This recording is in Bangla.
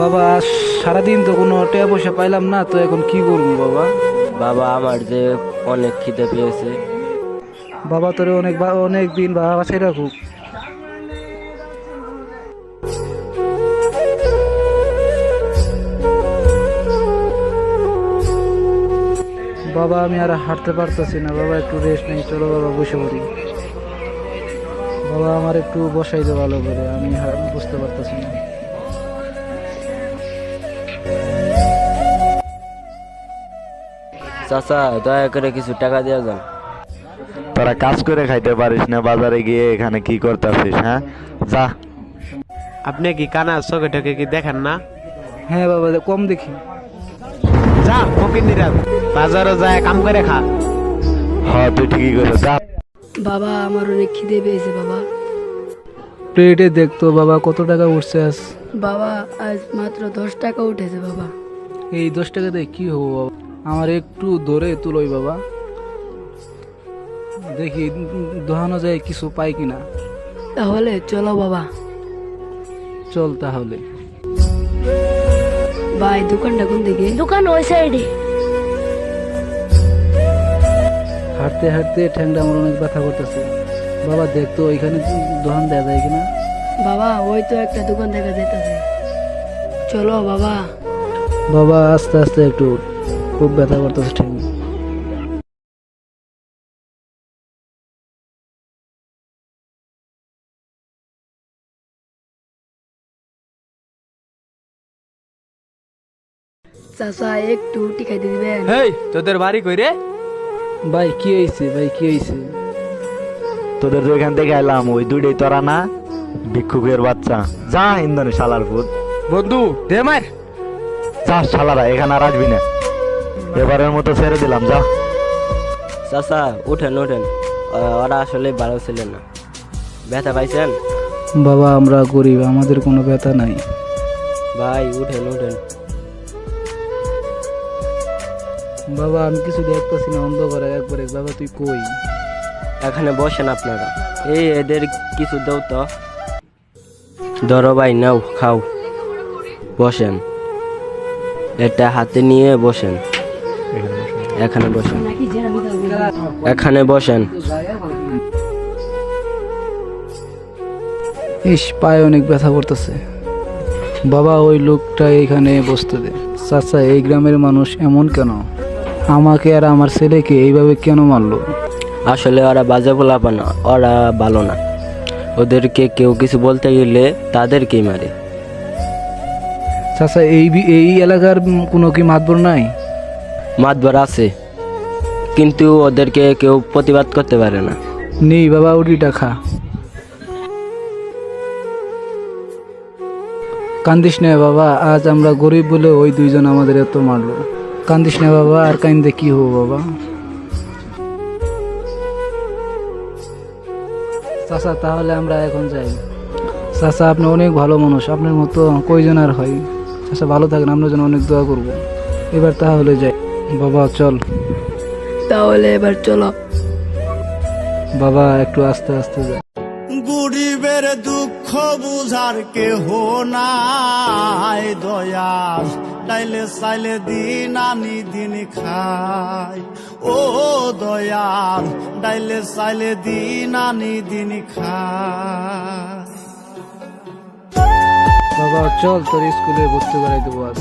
বাবা সারাদিন তো কোনো টাকা পয়সা পাইলাম না, তো এখন কি করবো বাবা? বাবা আমার যে অনেক খিদে পেয়েছে। বাবা তোরে অনেক অনেক দিন বাবা বাসায় রাখুক। বাবা আমি আর হাঁটতে পারতেছি না বাবা, একটু রেস্ট নেই, চলো বাবা বসে পড়ি। বাবা আমার একটু বসাই দে ভালো করে, আমি বুঝতে পারতেছি না। চাচা দয়া করে কিছু টাকা দিয়ে যান। তোরা কাজ করে খাইতে পারিস না, বাজারে গিয়ে এখানে কি করতেছিস? হ্যাঁ, যা। আপনি কি কানা চোখে টোকে কি দেখেন না? হ্যাঁ বাবা কম দেখি। যা ফকিন্দিরা, বাজারে যায় কাম করে খা। হ্যাঁ তুই ঠিকই করে যা। বাবা আমার অনেক খিদে পেয়েছে বাবা। প্লেটে দেখতো বাবা কত টাকা উঠছে আজ। বাবা আজ মাত্র 10 টাকা উঠেছে বাবা। এই 10 টাকা দিয়ে কি হবো বাবা? আমার একটু ধরে তুলোই বাবা, দেখি দোহানো যায় কিছু পাই কিনা। তাহলে চলো বাবা। চল তাহলে। ভাই দোকানটা কোন দিকে? দোকান ওই সাইডে। হাঁটতে হাঁটতে ঠ্যাংটা আমার অনেক ব্যথা করতেছে। বাবা দেখতো ওইখানে দোকান দেওয়া যায় কিনা। বাবা ওই তো একটা দোকান দেখা যাইতাছে, চলো বাবা। বাবা আস্তে আস্তে একটু, খুব ব্যথা করতেছে ঠ্যাং। চাচা একটু টিকাইতে দিবেন? হেই তোদের বাড়ি কই রে? ভাই কি হয়েছে? ভাই কি হয়েছে? তোদের তো এখান থেকে এলাম, ওই দুইটাই তোরা না? ভিক্ষুকের বাচ্চা, যা ইন্দনে শালার ফুট। বন্ধু দে মার। যা শালারা, এখানে আর আসবি না, এবারের মতো ছেড়ে দিলাম, যা। চাচা উঠেন উঠেন, ওরা আসলে ভালো ছিলেন না। ব্যথা পাইছেন? বাবা আমরা গরিব, আমাদের কোনো ব্যথা নাই। ভাই উঠেন উঠেন। বাবা আমি কিছু দেখতেছি না, অন্ধকারে একবারে। বাবা তুই কই? এখানে বসেন আপনারা। এই এদের কিছু দাও তো। ধরো ভাই, নাও খাও। বসেন, এটা হাতে নিয়ে বসেন। এখানে বসেন, এখানে বসেন। ইস পায়ে অনেক ব্যথা করতেছে। বাবা ওই লোকটা এখানে বসতে দে। চাচা এই গ্রামের মানুষ এমন কেন? আমাকে আর আমার ছেলেকে এইভাবে কেন মারলো? আসলে ওরা বাজে পোলাপান, ওরা ভালো না। ওদেরকে কেউ কিছু বলতে গেলে তাদেরকেই মারে। চাচা এই এলাকার কোনো কি মাতবর নাই? মাতবার আছে, কিন্তু ওদেরকে কেউ প্রতিবাদ করতে পারে না। নেই বাবা, উটিটা খা। কান্দিস না বাবা, আজ আমরা গরিব বলে ওই দুইজন আমাদের এত মারলো। কান্দিস না বাবা, আর কান্দে কি হবো বাবা? চাচা তাহলে আমরা এখন যাই। চাচা আপনি অনেক ভালো মানুষ, আপনার মতো কয়জন আর হয়? চাচা ভালো থাকেন, আমরা যেন অনেক দোয়া করব। এবার তাহলে যাই বাবা, চল। তাহলে এবার চলো বাবা একটু আস্তে আস্তে যাই। গরিবের দুঃখ বুঝার কেহ নাই, দয়াল ডাইলে চাইলে দিন আনি দিন খাই। ও দয়াল ডাইলে চাইলে দিন আনি দিন খাই। বাবা চল, তোর স্কুলে ভর্তি করাই দেবো আজ।